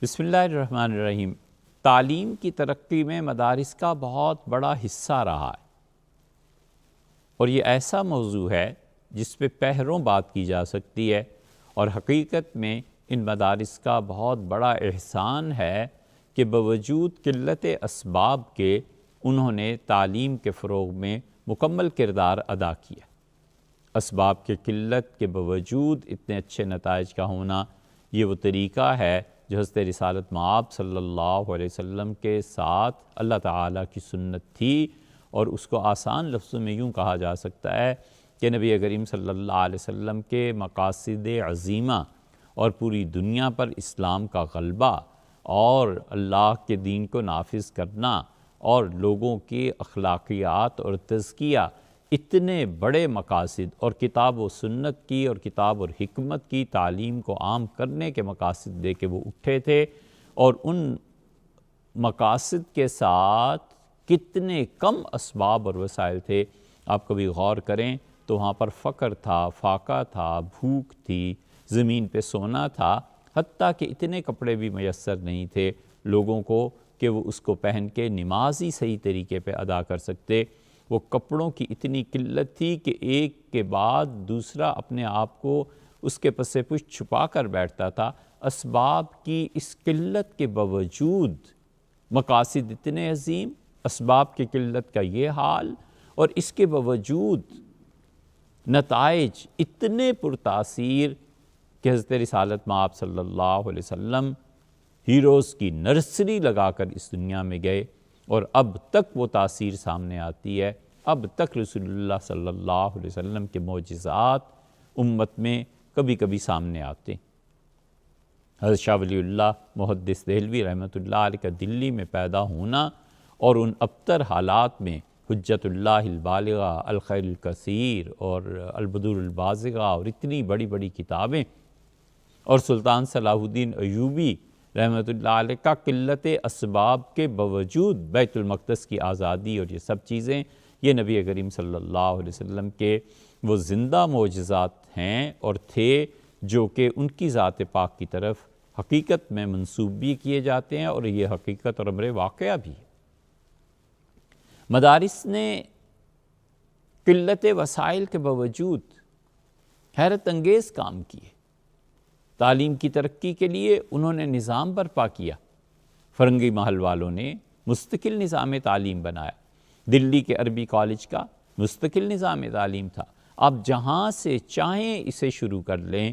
بسم اللہ الرحمن الرحیم۔ تعلیم کی ترقی میں مدارس کا بہت بڑا حصہ رہا ہے، اور یہ ایسا موضوع ہے جس پہ پہروں بات کی جا سکتی ہے، اور حقیقت میں ان مدارس کا بہت بڑا احسان ہے کہ باوجود قلت اسباب کے انہوں نے تعلیم کے فروغ میں مکمل کردار ادا کیا۔ اسباب کے قلت کے باوجود اتنے اچھے نتائج کا ہونا، یہ وہ طریقہ ہے جو حضرت رسالت مآب صلی اللہ علیہ وسلم کے ساتھ اللہ تعالیٰ کی سنت تھی، اور اس کو آسان لفظوں میں یوں کہا جا سکتا ہے کہ نبی کریم صلی اللہ علیہ وسلم کے مقاصد عظیمہ اور پوری دنیا پر اسلام کا غلبہ اور اللہ کے دین کو نافذ کرنا اور لوگوں کی اخلاقیات اور تزکیہ، اتنے بڑے مقاصد اور کتاب و سنت کی اور کتاب اور حکمت کی تعلیم کو عام کرنے کے مقاصد دے کے وہ اٹھے تھے، اور ان مقاصد کے ساتھ کتنے کم اسباب اور وسائل تھے۔ آپ کبھی غور کریں تو وہاں پر فقر تھا، فاقہ تھا، بھوک تھی، زمین پہ سونا تھا، حتیٰ کہ اتنے کپڑے بھی میسر نہیں تھے لوگوں کو کہ وہ اس کو پہن کے نماز ہی صحیح طریقے پہ ادا کر سکتے۔ وہ کپڑوں کی اتنی قلت تھی کہ ایک کے بعد دوسرا اپنے آپ کو اس کے پس پشت چھپا کر بیٹھتا تھا۔ اسباب کی اس قلت کے باوجود مقاصد اتنے عظیم، اسباب کی قلت کا یہ حال، اور اس کے باوجود نتائج اتنے پرتاثیر کہ حضرت رسالت مآب صلی اللہ علیہ وسلم ہیروز کی نرسری لگا کر اس دنیا میں گئے، اور اب تک وہ تاثیر سامنے آتی ہے۔ اب تک رسول اللہ صلی اللہ علیہ وسلم کے معجزات امت میں کبھی کبھی سامنے آتے ہیں۔ حضرت شاہ ولی اللہ محدث دہلوی رحمۃ اللہ علیہ کا دلی میں پیدا ہونا اور ان ابتر حالات میں حجت اللہ البالغہ، الخیر الکثیر اور البدور البازغہ اور اتنی بڑی بڑی کتابیں، اور سلطان صلاح الدین ایوبی رحمۃ اللہ علیہ کا قلت اسباب کے باوجود بیت المقدس کی آزادی اور یہ سب چیزیں، یہ نبی کریم صلی اللہ علیہ وسلم کے وہ زندہ معجزات ہیں اور تھے جو کہ ان کی ذات پاک کی طرف حقیقت میں منسوب بھی کیے جاتے ہیں، اور یہ حقیقت اور امر واقعہ بھی ہے۔ مدارس نے قلت وسائل کے باوجود حیرت انگیز کام کیے۔ تعلیم کی ترقی کے لیے انہوں نے نظام برپا کیا۔ فرنگی محل والوں نے مستقل نظام تعلیم بنایا۔ دلی کے عربی کالج کا مستقل نظام تعلیم تھا۔ آپ جہاں سے چاہیں اسے شروع کر لیں۔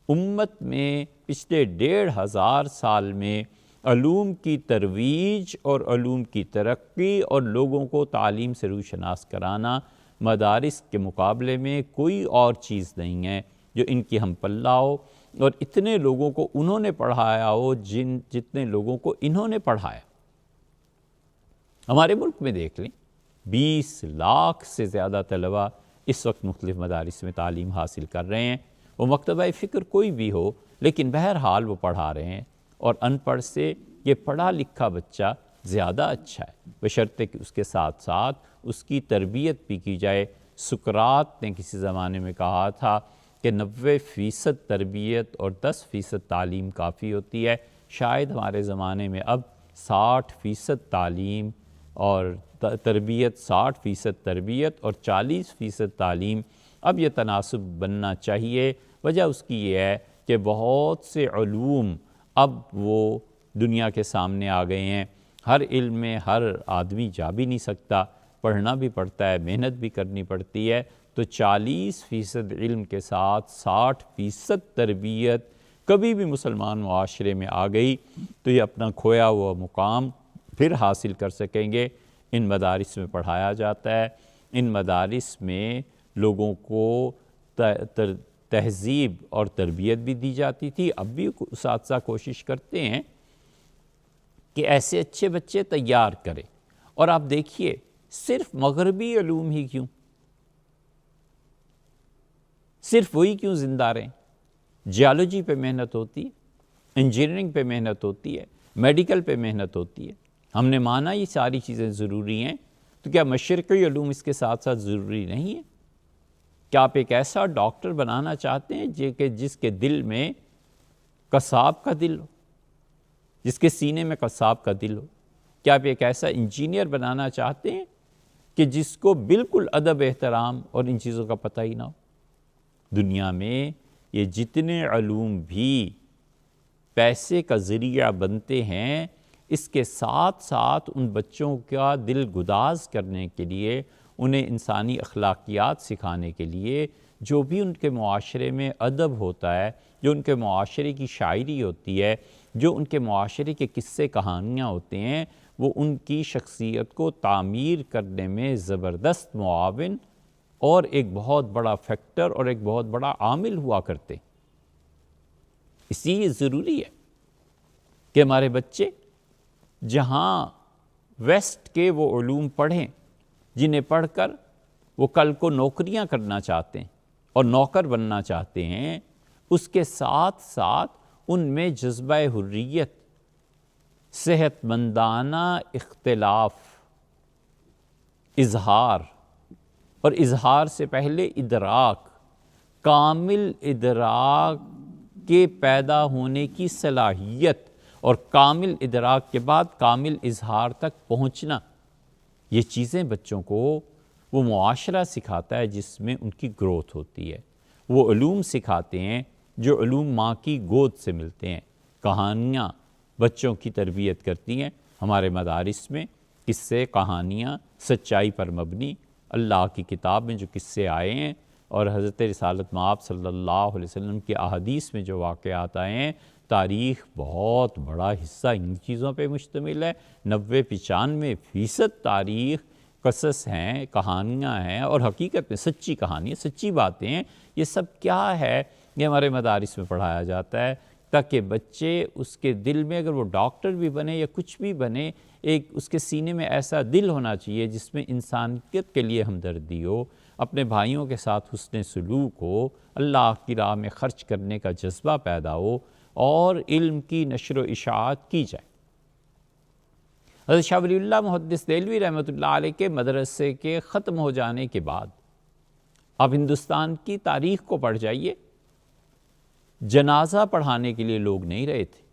امت میں پچھلے 1500 سال میں علوم کی ترویج اور علوم کی ترقی اور لوگوں کو تعلیم سے روشناس کرانا مدارس کے مقابلے میں کوئی اور چیز نہیں ہے جو ان کی ہم پلہ ہو، اور اتنے لوگوں کو انہوں نے پڑھایا ہو جتنے لوگوں کو انہوں نے پڑھایا۔ ہمارے ملک میں دیکھ لیں، 20 لاکھ سے زیادہ طلبہ اس وقت مختلف مدارس میں تعلیم حاصل کر رہے ہیں۔ وہ مکتبہ فکر کوئی بھی ہو، لیکن بہرحال وہ پڑھا رہے ہیں، اور ان پڑھ سے یہ پڑھا لکھا بچہ زیادہ اچھا ہے، بشرطے کہ اس کے ساتھ ساتھ اس کی تربیت بھی کی جائے۔ سقراط نے کسی زمانے میں کہا تھا کہ 90% تربیت اور 10% تعلیم کافی ہوتی ہے۔ شاید ہمارے زمانے میں اب 60% تعلیم اور تربیت، 60% تربیت اور 40% تعلیم، اب یہ تناسب بننا چاہیے۔ وجہ اس کی یہ ہے کہ بہت سے علوم اب وہ دنیا کے سامنے آ گئے ہیں۔ ہر علم میں ہر آدمی جا بھی نہیں سکتا، پڑھنا بھی پڑتا ہے، محنت بھی کرنی پڑتی ہے، تو 40% علم کے ساتھ 60% تربیت کبھی بھی مسلمان معاشرے میں آ گئی تو یہ اپنا کھویا ہوا مقام پھر حاصل کر سکیں گے۔ ان مدارس میں پڑھایا جاتا ہے، ان مدارس میں لوگوں کو تہذیب اور تربیت بھی دی جاتی تھی۔ اب بھی اساتذہ کوشش کرتے ہیں کہ ایسے اچھے بچے تیار کریں، اور آپ دیکھیے صرف مغربی علوم ہی کیوں، صرف وہی کیوں زندہ رہیں؟ جیالوجی پہ محنت ہوتی ہے، انجینئرنگ پہ محنت ہوتی ہے، میڈیکل پہ محنت ہوتی ہے۔ ہم نے مانا یہ ساری چیزیں ضروری ہیں، تو کیا مشرقی علوم اس کے ساتھ ساتھ ضروری نہیں ہیں؟ کیا آپ ایک ایسا ڈاکٹر بنانا چاہتے ہیں کہ جس کے دل میں قصاب کا دل ہو، جس کے سینے میں قصاب کا دل ہو؟ کیا آپ ایک ایسا انجینئر بنانا چاہتے ہیں کہ جس کو بالکل ادب احترام اور ان چیزوں کا پتہ ہی نہ ہو؟ دنیا میں یہ جتنے علوم بھی پیسے کا ذریعہ بنتے ہیں، اس کے ساتھ ساتھ ان بچوں کا دل گداز کرنے کے لیے، انہیں انسانی اخلاقیات سکھانے کے لیے، جو بھی ان کے معاشرے میں ادب ہوتا ہے، جو ان کے معاشرے کی شاعری ہوتی ہے، جو ان کے معاشرے کے قصے کہانیاں ہوتے ہیں، وہ ان کی شخصیت کو تعمیر کرنے میں زبردست معاون اور ایک بہت بڑا فیکٹر اور ایک بہت بڑا عامل ہوا کرتے۔ اس لیے یہ ضروری ہے کہ ہمارے بچے جہاں ویسٹ کے وہ علوم پڑھیں جنہیں پڑھ کر وہ کل کو نوکریاں کرنا چاہتے ہیں اور نوکر بننا چاہتے ہیں، اس کے ساتھ ساتھ ان میں جذبہ حریت، صحت مندانہ اختلاف، اظہار اور اظہار سے پہلے ادراک، کامل ادراک کے پیدا ہونے کی صلاحیت اور کامل ادراک کے بعد کامل اظہار تک پہنچنا، یہ چیزیں بچوں کو وہ معاشرہ سکھاتا ہے جس میں ان کی گروتھ ہوتی ہے۔ وہ علوم سکھاتے ہیں جو علوم ماں کی گود سے ملتے ہیں۔ کہانیاں بچوں کی تربیت کرتی ہیں۔ ہمارے مدارس میں قصے، کہانیاں سچائی پر مبنی، اللہ کی کتاب میں جو قصے آئے ہیں اور حضرت رسالت مآب صلی اللہ علیہ وسلم کی احادیث میں جو واقعات آئے ہیں، تاریخ بہت بڑا حصہ ان چیزوں پہ مشتمل ہے۔ 90-95% تاریخ قصص ہیں، کہانیاں ہیں، اور حقیقت میں سچی کہانیاں، سچی باتیں ہیں۔ یہ سب کیا ہے؟ یہ ہمارے مدارس میں پڑھایا جاتا ہے تاکہ بچے اس کے دل میں، اگر وہ ڈاکٹر بھی بنے یا کچھ بھی بنے، ایک اس کے سینے میں ایسا دل ہونا چاہیے جس میں انسانیت کے لیے ہمدردی ہو، اپنے بھائیوں کے ساتھ حسن سلوک ہو، اللہ کی راہ میں خرچ کرنے کا جذبہ پیدا ہو اور علم کی نشر و اشاعت کی جائے۔ حضرت شاہ ولی اللہ محدث دہلوی رحمۃ اللہ علیہ کے مدرسے کے ختم ہو جانے کے بعد اب ہندوستان کی تاریخ کو پڑھ جائیے، جنازہ پڑھانے کے لیے لوگ نہیں رہے تھے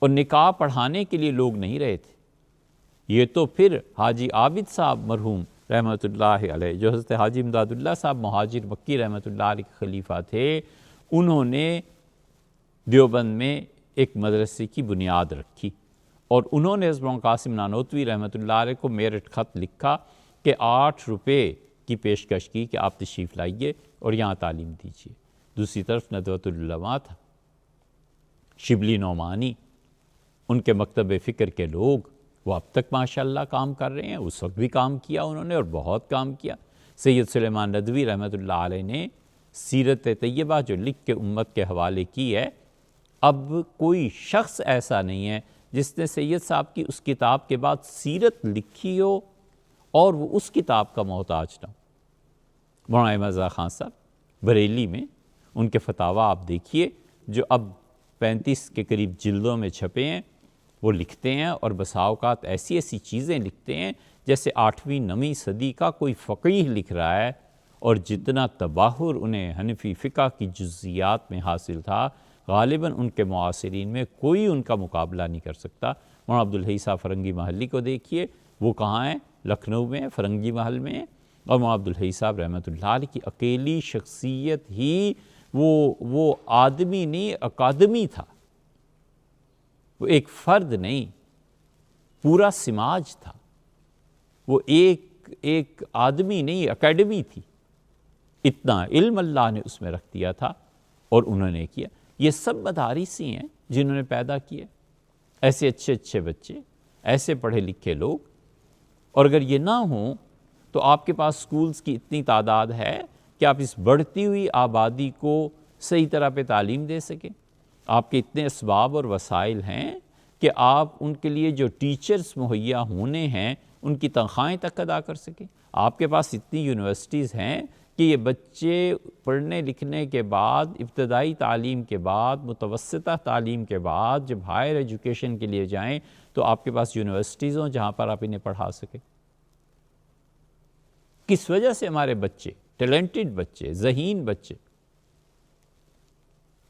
اور نکاح پڑھانے کے لیے لوگ نہیں رہے تھے۔ یہ تو پھر حاجی عابد صاحب مرحوم رحمۃ اللہ علیہ، جو حضرت حاجی امداد اللہ صاحب مہاجر مکی رحمۃ اللہ علیہ کے خلیفہ تھے، انہوں نے دیوبند میں ایک مدرسے کی بنیاد رکھی اور انہوں نے حضرت مولانا قاسم نانوتوی رحمۃ اللہ علیہ کو میرٹ خط لکھا کہ 8 روپے کی پیشکش کی کہ آپ تشریف لائیے اور یہاں تعلیم دیجیے۔ دوسری طرف ندوۃ العلماء تھا، شبلی نعمانی، ان کے مکتب فکر کے لوگ، وہ اب تک ماشاءاللہ کام کر رہے ہیں، اس وقت بھی کام کیا انہوں نے اور بہت کام کیا۔ سید سلیمان ندوی رحمۃ اللہ علیہ نے سیرت طیبہ جو لکھ کے امت کے حوالے کی ہے، اب کوئی شخص ایسا نہیں ہے جس نے سید صاحب کی اس کتاب کے بعد سیرت لکھی ہو اور وہ اس کتاب کا محتاج نہ ہو۔ مولانا احمد رضا خان صاحب بریلی میں، ان کے فتاویٰ آپ دیکھیے جو اب 35 کے قریب جلدوں میں چھپے ہیں، وہ لکھتے ہیں اور بسا اوقات ایسی ایسی چیزیں لکھتے ہیں جیسے 8ویں 9ویں صدی کا کوئی فقیہ لکھ رہا ہے، اور جتنا تباہر انہیں حنفی فقہ کی جزیات میں حاصل تھا، غالباً ان کے معاصرین میں کوئی ان کا مقابلہ نہیں کر سکتا۔ مولانا عبدالحی صاحب فرنگی محلی کو دیکھیے، وہ کہاں ہیں؟ لکھنؤ میں، فرنگی محل میں ہیں، اور مولانا عبدالحی صاحب رحمۃ اللہ علیہ کی اکیلی شخصیت ہی وہ آدمی نہیں، اکادمی تھا، وہ ایک فرد نہیں، پورا سماج تھا، وہ ایک آدمی نہیں، اکیڈمی تھی۔ اتنا علم اللہ نے اس میں رکھ دیا تھا اور انہوں نے کیا۔ یہ سب مدارس ہی ہیں جنہوں نے پیدا کیے ایسے اچھے اچھے بچے، ایسے پڑھے لکھے لوگ، اور اگر یہ نہ ہوں تو آپ کے پاس سکولز کی اتنی تعداد ہے کہ آپ اس بڑھتی ہوئی آبادی کو صحیح طرح پہ تعلیم دے سکیں۔ آپ کے اتنے اسباب اور وسائل ہیں کہ آپ ان کے لیے جو ٹیچرز مہیا ہونے ہیں ان کی تنخواہیں تک ادا کر سکیں۔ آپ کے پاس اتنی یونیورسٹیز ہیں کہ یہ بچے پڑھنے لکھنے کے بعد، ابتدائی تعلیم کے بعد، متوسطہ تعلیم کے بعد جب ہائر ایجوکیشن کے لیے جائیں تو آپ کے پاس یونیورسٹیز ہوں جہاں پر آپ انہیں پڑھا سکیں۔ کس وجہ سے ہمارے بچے، ٹیلنٹڈ بچے، ذہین بچے،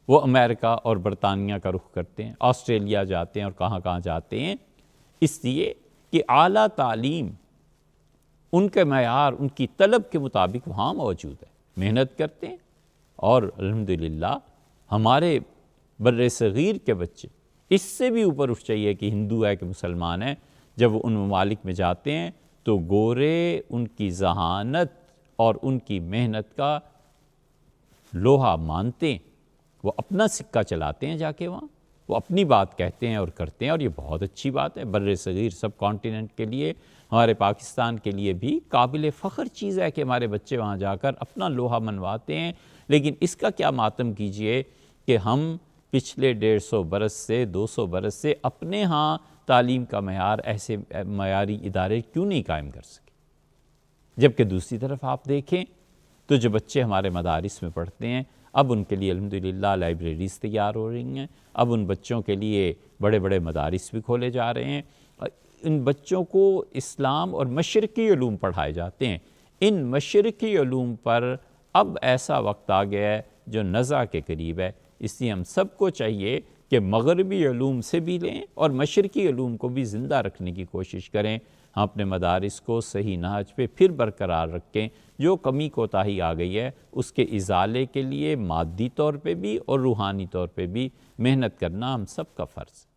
وہ امریکہ اور برطانیہ کا رخ کرتے ہیں، آسٹریلیا جاتے ہیں اور کہاں کہاں جاتے ہیں، اس لیے کہ اعلیٰ تعلیم ان کے معیار، ان کی طلب کے مطابق وہاں موجود ہے، محنت کرتے ہیں۔ اور الحمدللہ ہمارے بر صغیر کے بچے اس سے بھی اوپر اٹھ چاہیے کہ ہندو ہے کہ مسلمان ہیں، جب وہ ان ممالک میں جاتے ہیں تو گورے ان کی ذہانت اور ان کی محنت کا لوہا مانتے ہیں، وہ اپنا سکہ چلاتے ہیں، جا کے وہاں وہ اپنی بات کہتے ہیں اور کرتے ہیں، اور یہ بہت اچھی بات ہے۔ بر صغیر سب کانٹیننٹ کے لیے، ہمارے پاکستان کے لیے بھی قابل فخر چیز ہے کہ ہمارے بچے وہاں جا کر اپنا لوہا منواتے ہیں۔ لیکن اس کا کیا ماتم کیجئے کہ ہم پچھلے 150 برس سے 200 برس سے اپنے ہاں تعلیم کا معیار، ایسے معیاری ادارے کیوں نہیں قائم کر سکے؟ جبکہ دوسری طرف آپ دیکھیں تو جو بچے ہمارے مدارس میں پڑھتے ہیں، اب ان کے لیے الحمدللہ لائبریریز تیار ہو رہی ہیں، اب ان بچوں کے لیے بڑے بڑے مدارس بھی کھولے جا رہے ہیں، ان بچوں کو اسلام اور مشرقی علوم پڑھائے جاتے ہیں۔ ان مشرقی علوم پر اب ایسا وقت آ گیا ہے جو نزع کے قریب ہے، اس لیے ہم سب کو چاہیے کہ مغربی علوم سے بھی لیں اور مشرقی علوم کو بھی زندہ رکھنے کی کوشش کریں۔ ہم اپنے مدارس کو صحیح نہج پہ پھر برقرار رکھیں، جو کمی کوتاہی آ گئی ہے اس کے ازالے کے لیے مادی طور پہ بھی اور روحانی طور پہ بھی محنت کرنا ہم سب کا فرض ہے۔